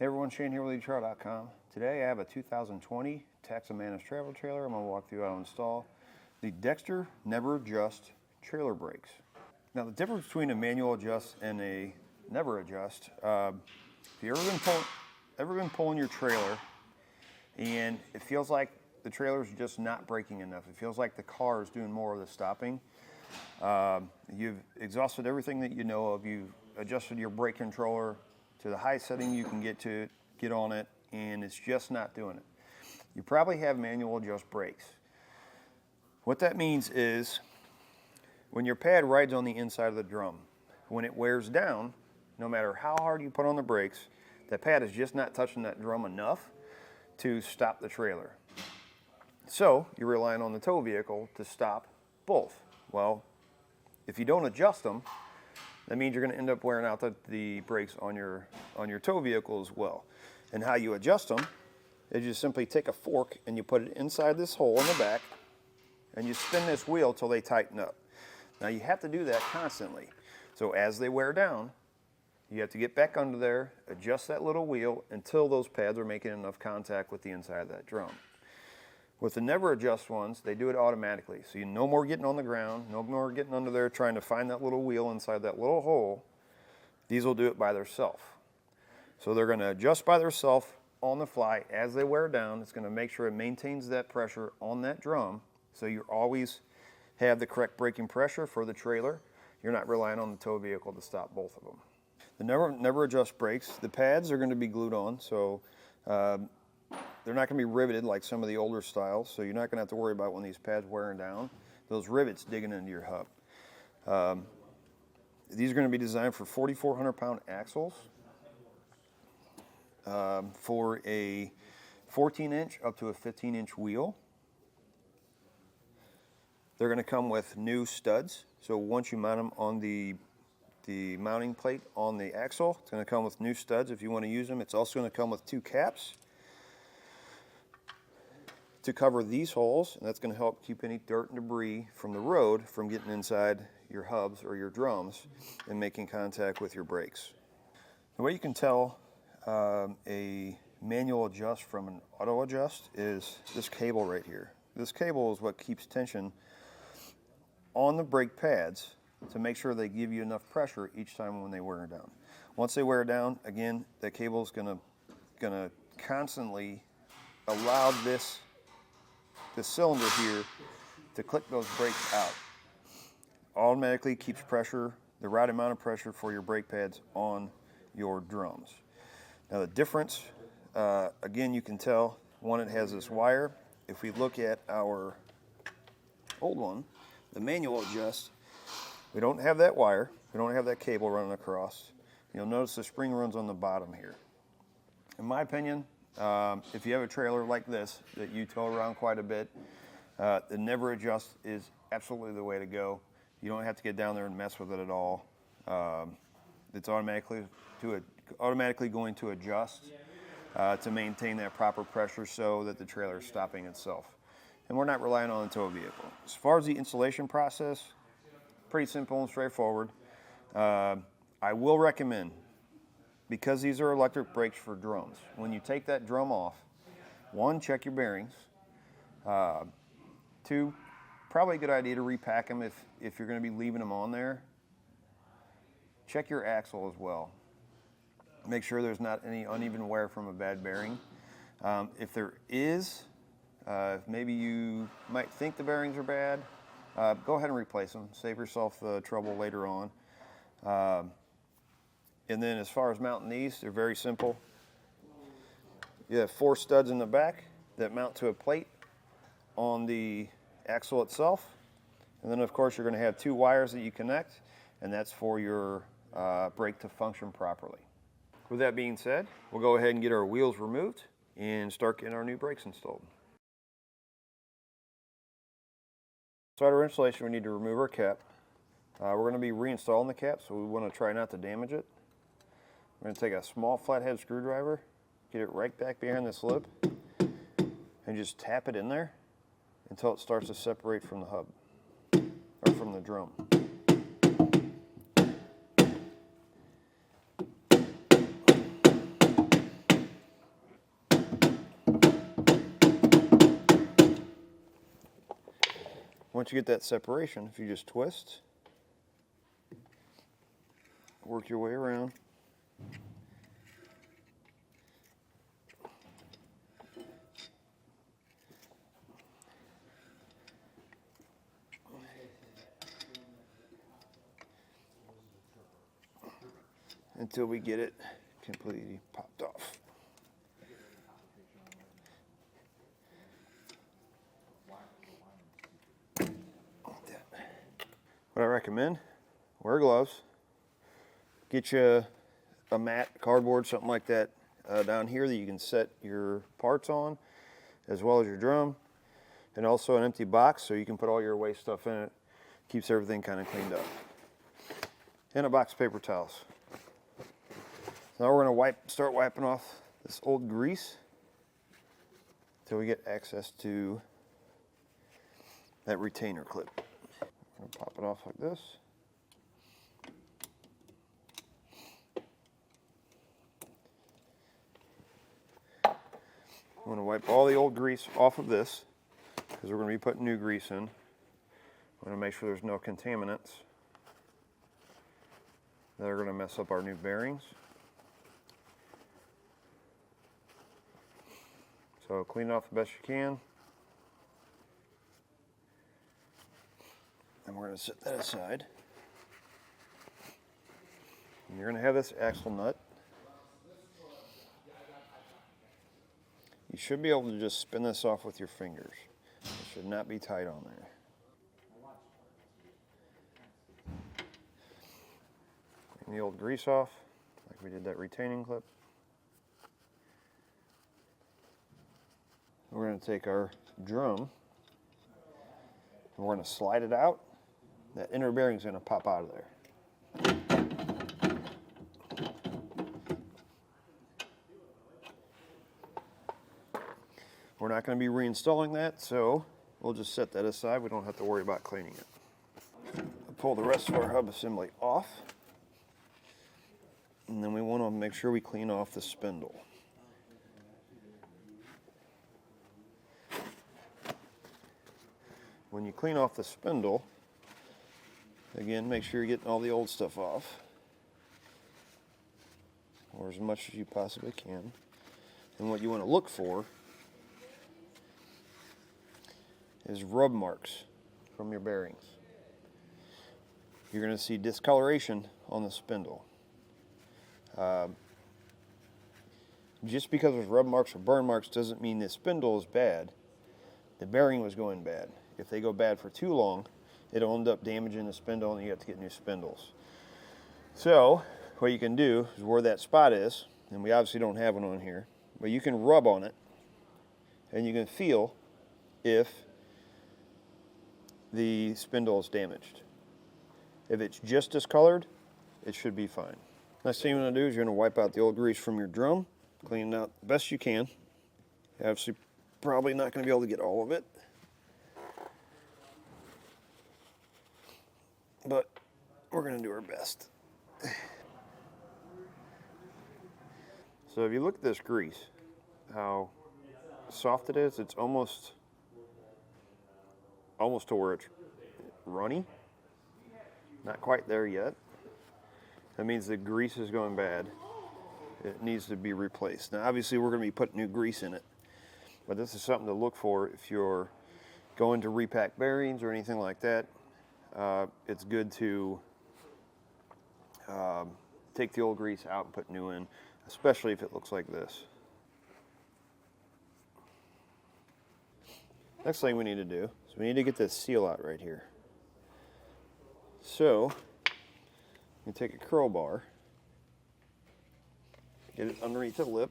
Hey everyone, Shane here with eTrail.com. Today I have a 2020 Taxa Mantis Travel trailer. I'm going to walk through how to install the Dexter Nev-R-Adjust trailer brakes. Now the difference between a manual adjust and a Nev-R-Adjust, if you've ever been pulling your trailer and it feels like the trailer's just not braking enough, it feels like the car is doing more of the stopping, you've exhausted everything that you know of, you've adjusted your brake controller to the high setting you can get on it, and it's just not doing it. You probably have manual adjust brakes. What that means is when your pad rides on the inside of the drum, when it wears down, no matter how hard you put on the brakes, that pad is just not touching that drum enough to stop the trailer. So you're relying on the tow vehicle to stop both. Well, if you don't adjust them, that means you're going to end up wearing out the brakes on your tow vehicle as well. And how you adjust them is you simply take a fork and you put it inside this hole in the back and you spin this wheel till they tighten up. Now you have to do that constantly. So as they wear down, you have to get back under there, adjust that little wheel until those pads are making enough contact with the inside of that drum. With the Nev-R-Adjust ones, they do it automatically. So you no more getting on the ground, no more getting under there trying to find that little wheel inside that little hole. These will do it by themselves. So they're going to adjust by themselves on the fly as they wear down. It's going to make sure it maintains that pressure on that drum, so you always have the correct braking pressure for the trailer. You're not relying on the tow vehicle to stop both of them. The Nev-R-Adjust brakes, the pads are going to be glued on, so they're not going to be riveted like some of the older styles, so you're not going to have to worry about when these pads wearing down, those rivets digging into your hub. These are going to be designed for 4,400 pound axles for a 14-inch up to a 15-inch wheel. They're going to come with new studs, so once you mount them on the mounting plate on the axle, it's going to come with new studs if you want to use them. It's also going to come with two caps to cover these holes, and that's going to help keep any dirt and debris from the road from getting inside your hubs or your drums and making contact with your brakes. The way you can tell a manual adjust from an auto adjust is this cable right here. This cable is what keeps tension on the brake pads to make sure they give you enough pressure each time when they wear down. Once they wear down, again, that cable is gonna constantly allow this cylinder here to click those brakes out. Automatically keeps pressure, the right amount of pressure for your brake pads on your drums. Now the difference, again, you can tell, one, it has this wire. If we look at our old one, the manual adjust, we don't have that wire, we don't have that cable running across. You'll notice the spring runs on the bottom here. In my opinion, if you have a trailer like this that you tow around quite a bit, the Nev-R-Adjust is absolutely the way to go. You don't have to get down there and mess with it at all. It's automatically going to adjust to maintain that proper pressure so that the trailer is stopping itself. And we're not relying on the tow vehicle. As far as the installation process, pretty simple and straightforward. I will recommend, because these are electric brakes for drums, when you take that drum off, one, check your bearings. Two, probably a good idea to repack them if you're going to be leaving them on there. Check your axle as well. Make sure there's not any uneven wear from a bad bearing. If there is, if maybe you might think the bearings are bad, go ahead and replace them. Save yourself the trouble later on. And then as far as mounting these, they're very simple. You have 4 studs in the back that mount to a plate on the axle itself. And then of course you're going to have 2 wires that you connect, and that's for your brake to function properly. With that being said, we'll go ahead and get our wheels removed and start getting our new brakes installed. To start our installation, we need to remove our cap. We're going to be reinstalling the cap, so we want to try not to damage it. We're going to take a small flathead screwdriver, get it right back behind this lip, and just tap it in there until it starts to separate from the hub, or from the drum. once you get that separation, if you just twist, work your way around. Until we get it completely popped off. What I recommend, wear gloves, get you a mat, cardboard, something like that down here that you can set your parts on, as well as your drum, and also an empty box so you can put all your waste stuff in it. Keeps everything kind of cleaned up. And a box of paper towels. Now we're going to start wiping off this old grease until we get access to that retainer clip. I'm going to pop it off like this. I'm going to wipe all the old grease off of this because we're going to be putting new grease in. I'm going to make sure there's no contaminants that are going to mess up our new bearings. So clean it off the best you can. And we're going to set that aside. And you're going to have this axle nut. You should be able to just spin this off with your fingers. It should not be tight on there. Clean the old grease off, like we did that retaining clip. We're going to take our drum and we're going to slide it out. That inner bearing is going to pop out of there. We're not going to be reinstalling that, so we'll just set that aside. We don't have to worry about cleaning it. Pull the rest of our hub assembly off. And then we want to make sure we clean off the spindle. When you clean off the spindle, again, make sure you're getting all the old stuff off, or as much as you possibly can. And what you want to look for is rub marks from your bearings. You're going to see discoloration on the spindle. Just because there's rub marks or burn marks doesn't mean the spindle is bad. The bearing was going bad. If they go bad for too long, it'll end up damaging the spindle and you have to get new spindles. So what you can do is where that spot is, and we obviously don't have one on here, but you can rub on it and you can feel if the spindle is damaged. If it's just discolored, it should be fine. Next thing you're going to do is you're going to wipe out the old grease from your drum, clean it out the best you can. You're obviously probably not going to be able to get all of it, but we're going to do our best. So if you look at this grease, how soft it is, it's almost to where it's runny. Not quite there yet. That means the grease is going bad. It needs to be replaced. Now obviously we're going to be putting new grease in it, but this is something to look for if you're going to repack bearings or anything like that. It's good to take the old grease out and put new in, especially if it looks like this. Next thing we need to do is we need to get this seal out right here. So you take a crowbar, get it underneath the lip,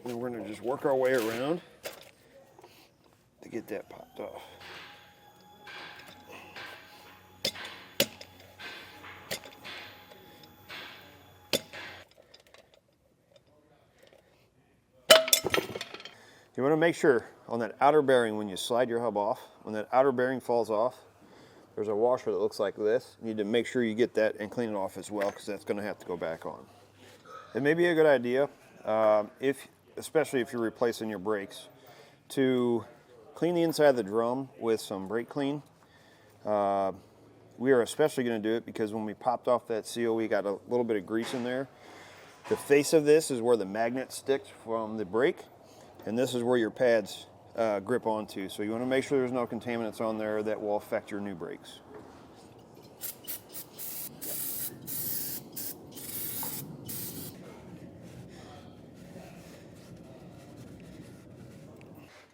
and we're going to just work our way around to get that popped off. You want to make sure on that outer bearing when you slide your hub off, when that outer bearing falls off, there's a washer that looks like this. You need to make sure you get that and clean it off as well because that's going to have to go back on. It may be a good idea especially if you're replacing your brakes, to clean the inside of the drum with some brake clean. We are especially going to do it because when we popped off that seal, we got a little bit of grease in there. The face of this is where the magnet sticks from the brake, and this is where your pads grip onto. So you want to make sure there's no contaminants on there that will affect your new brakes.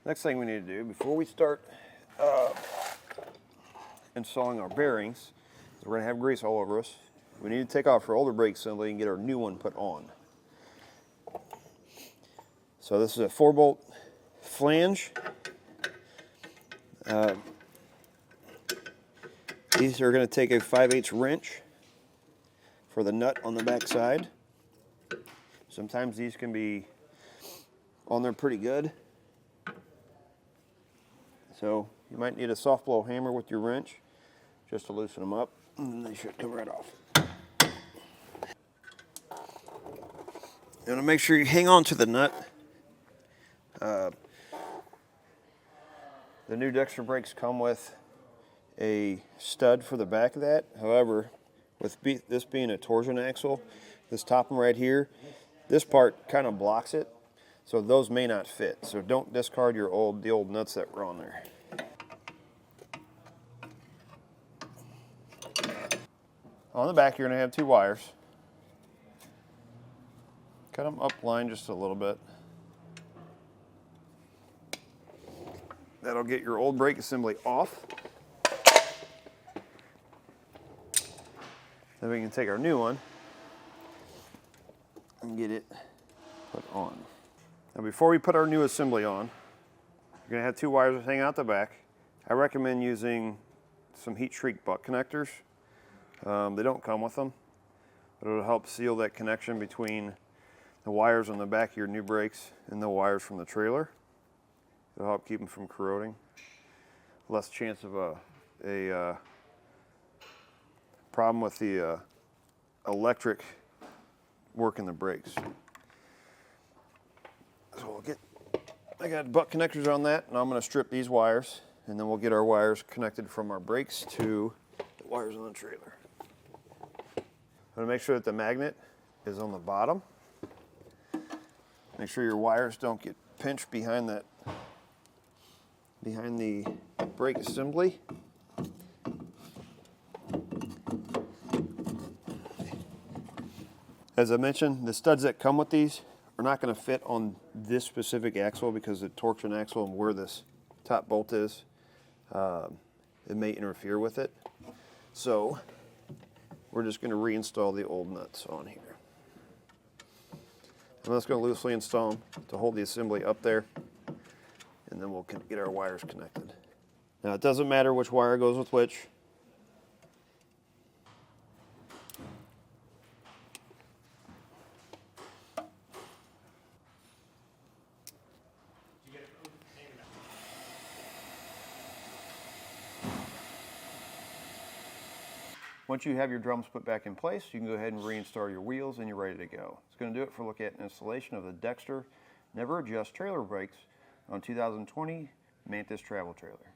Next thing we need to do before we start installing our bearings, we're going to have grease all over us. We need to take off our older brake assembly and get our new one put on. So this is a 4-bolt flange. These are going to take a 5/8 wrench for the nut on the back side. Sometimes these can be on there pretty good. So you might need a soft blow hammer with your wrench just to loosen them up, and they should come right off. You want to make sure you hang on to the nut. The new Dexter brakes come with a stud for the back of that. However, with this being a torsion axle, this top one right here, this part kind of blocks it, so those may not fit. So don't discard the old nuts that were on there. On the back, you're going to have 2 wires. Cut them up line just a little bit. That'll get your old brake assembly off. Then we can take our new one and get it put on. Now before we put our new assembly on, you're going to have 2 wires that hang out the back. I recommend using some heat shrink butt connectors. They don't come with them, but it'll help seal that connection between the wires on the back of your new brakes and the wires from the trailer. It'll help keep them from corroding. Less chance of a problem with the electric working the brakes. So I got butt connectors on that, and I'm going to strip these wires, and then we'll get our wires connected from our brakes to the wires on the trailer. I'm going to make sure that the magnet is on the bottom. Make sure your wires don't get pinched behind the brake assembly. As I mentioned, the studs that come with these are not going to fit on this specific axle because the torsion axle and where this top bolt is, it may interfere with it. So we're just going to reinstall the old nuts on here. I'm just going to loosely install them to hold the assembly up there, and then we'll get our wires connected. Now it doesn't matter which wire goes with which. Once you have your drums put back in place, you can go ahead and reinstall your wheels and you're ready to go. It's going to do it for a look at an installation of the Dexter Nev-R-Adjust trailer brakes on 2020 Mantis travel trailer.